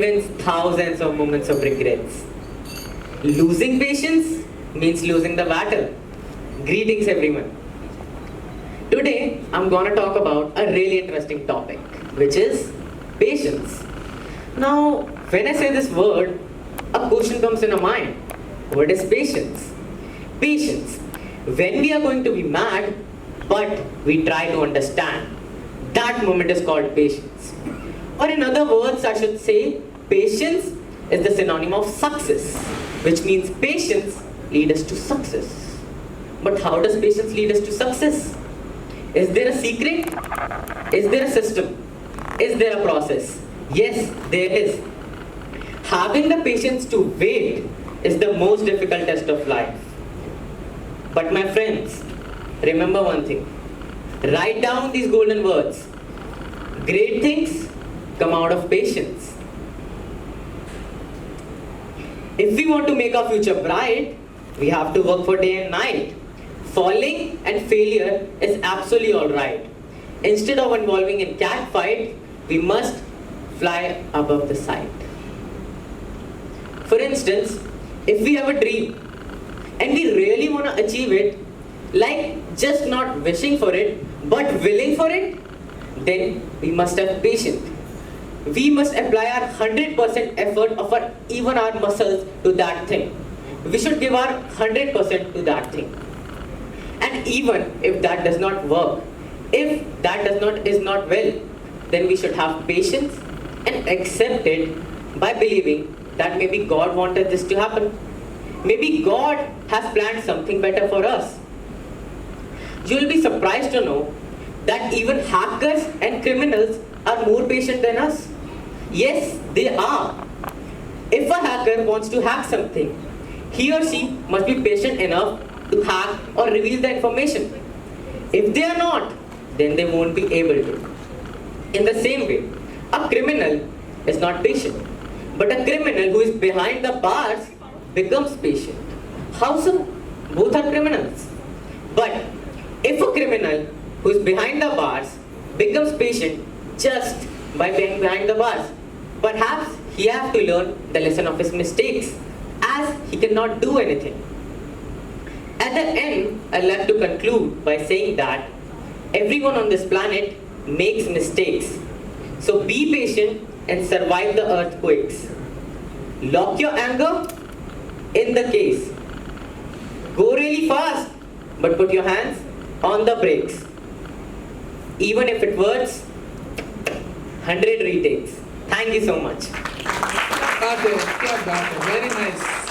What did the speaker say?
thousands of moments of regrets. Losing patience means losing the battle. Greetings everyone. Today I'm gonna talk about a really interesting topic, which is patience. Now, when I say this word, a question comes in our mind. What is patience? Patience. When we are going to be mad, but we try to understand, that moment is called patience. Or in other words, I should say, patience is the synonym of success, which means patience leads us to success. But how does patience lead us to success? Is there a secret? Is there a system? Is there a process? Yes, there is. Having the patience to wait is the most difficult test of life. But my friends, remember one thing. Write down these golden words. Great things come out of patience. If we want to make our future bright, we have to work for day and night. Falling and failure is absolutely alright. Instead of involving in cat fight, we must fly above the sight. For instance, if we have a dream and we really want to achieve it, like just not wishing for it, but willing for it, then we must have patience. We must apply our 100% effort of even our muscles to that thing. We should give our 100% to that thing. And even if that does not work, if that is not well, then we should have patience and accept it by believing that maybe God wanted this to happen. Maybe God has planned something better for us. You will be surprised to know that even hackers and criminals are more patient than us. Yes, they are. If a hacker wants to hack something, he or she must be patient enough to hack or reveal the information. If they are not, then they won't be able to. In the same way, a criminal is not patient, but a criminal who is behind the bars becomes patient. How so? Both are criminals. But if a criminal who is behind the bars becomes patient just by being behind the bars, perhaps he has to learn the lesson of his mistakes, as he cannot do anything. At the end, I'd like to conclude by saying that everyone on this planet makes mistakes. So be patient and survive the earthquakes. Lock your anger in the case. Go really fast, but put your hands on the brakes. Even if it works, 100 retakes. Thank you so much. क्या बात है, very nice.